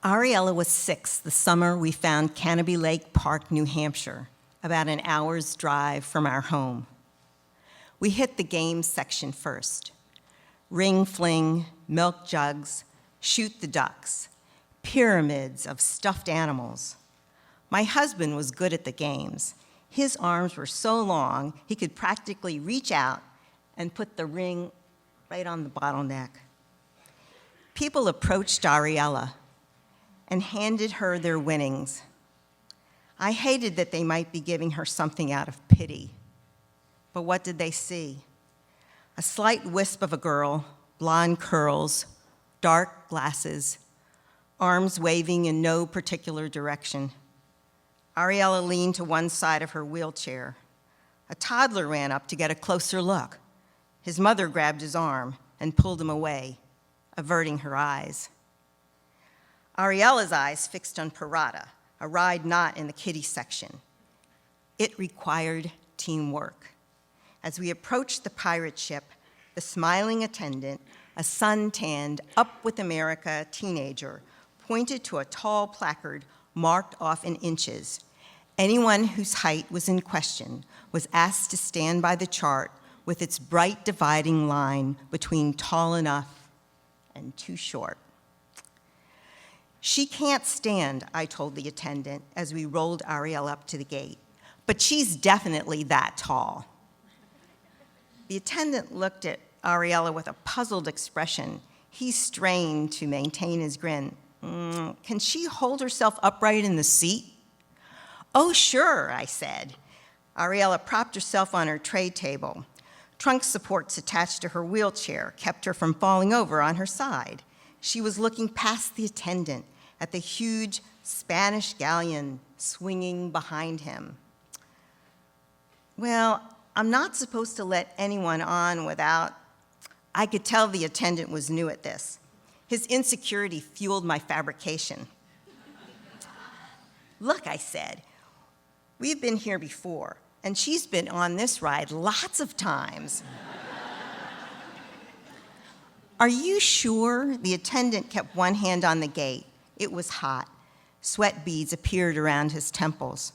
Ariella was 6 the summer we found Canobie Lake Park, New Hampshire, about an hour's drive from our home. We hit the games section first. Ring fling, milk jugs, shoot the ducks, pyramids of stuffed animals. My husband was good at the games. His arms were so long, he could practically reach out and put the ring right on the bottleneck. People approached Ariella and handed her their winnings. I hated that they might be giving her something out of pity. But what did they see? A slight wisp of a girl, blonde curls, dark glasses, arms waving in no particular direction. Ariella leaned to one side of her wheelchair. A toddler ran up to get a closer look. His mother grabbed his arm and pulled him away, averting her eyes. Ariella's eyes fixed on Parada, a ride not in the kiddie section. It required teamwork. As we approached the pirate ship, the smiling attendant, a sun-tanned, up with America teenager, pointed to a tall placard marked off in inches. Anyone whose height was in question was asked to stand by the chart with its bright dividing line between tall enough and too short. She can't stand, I told the attendant as we rolled Ariella up to the gate, but she's definitely that tall. The attendant looked at Ariella with a puzzled expression. He strained to maintain his grin. Can she hold herself upright in the seat? Oh, sure, I said. Ariella propped herself on her tray table. Trunk supports attached to her wheelchair kept her from falling over on her side. She was looking past the attendant at the huge Spanish galleon swinging behind him. Well, I'm not supposed to let anyone on without... I could tell the attendant was new at this. His insecurity fueled my fabrication. Look, I said, we've been here before, and she's been on this ride lots of times. Are you sure? The attendant kept one hand on the gate. It was hot. Sweat beads appeared around his temples.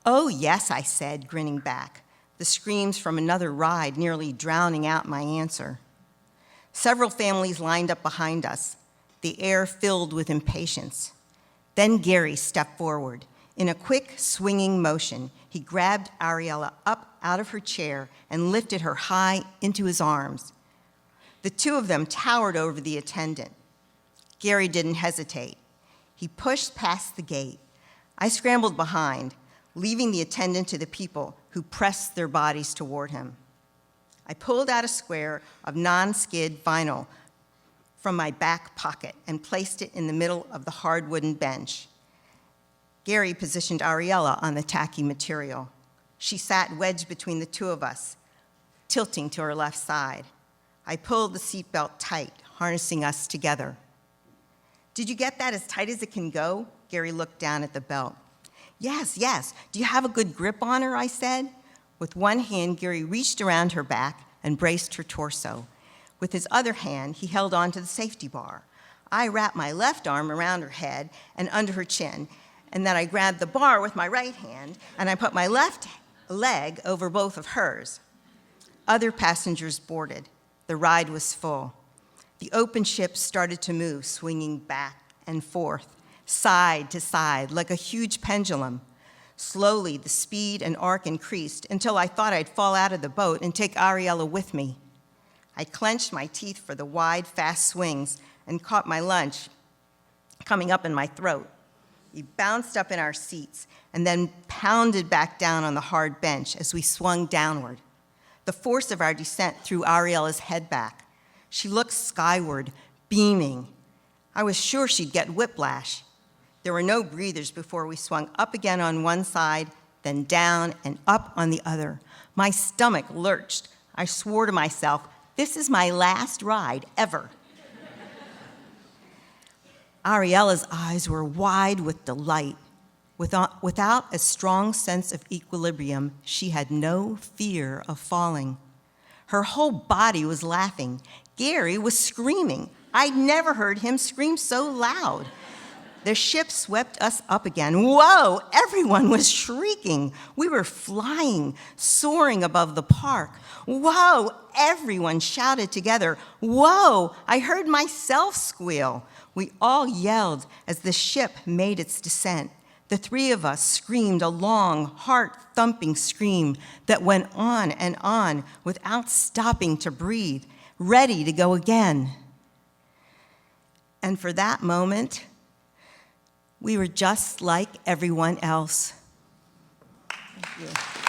Oh, yes, I said, grinning back, the screams from another ride nearly drowning out my answer. Several families lined up behind us, the air filled with impatience. Then Gary stepped forward. In a quick, swinging motion, he grabbed Ariella up out of her chair and lifted her high into his arms. The two of them towered over the attendant. Gary didn't hesitate. He pushed past the gate. I scrambled behind, leaving the attendant to the people who pressed their bodies toward him. I pulled out a square of non-skid vinyl from my back pocket and placed it in the middle of the hard wooden bench. Gary positioned Ariella on the tacky material. She sat wedged between the two of us, tilting to her left side. I pulled the seatbelt tight, harnessing us together. Did you get that as tight as it can go? Gary looked down at the belt. Yes, yes. Do you have a good grip on her? I said. With one hand, Gary reached around her back and braced her torso. With his other hand, he held on to the safety bar. I wrapped my left arm around her head and under her chin, and then I grabbed the bar with my right hand, and I put my left leg over both of hers. Other passengers boarded. The ride was full. The open ship started to move, swinging back and forth, side to side, like a huge pendulum. Slowly, the speed and arc increased until I thought I'd fall out of the boat and take Ariella with me. I clenched my teeth for the wide, fast swings and caught my lunch coming up in my throat. We bounced up in our seats and then pounded back down on the hard bench as we swung downward. The force of our descent threw Ariella's head back. She looked skyward, beaming. I was sure she'd get whiplash. There were no breathers before we swung up again on one side, then down and up on the other. My stomach lurched. I swore to myself, this is my last ride ever. Ariella's eyes were wide with delight. Without a strong sense of equilibrium, she had no fear of falling. Her whole body was laughing. Gary was screaming. I'd never heard him scream so loud. the ship swept us up again. Whoa! Everyone was shrieking. We were flying, soaring above the park. Whoa! Everyone shouted together. Whoa! I heard myself squeal. We all yelled as the ship made its descent. The three of us screamed a long, heart-thumping scream that went on and on without stopping to breathe, ready to go again. And for that moment, we were just like everyone else. Thank you.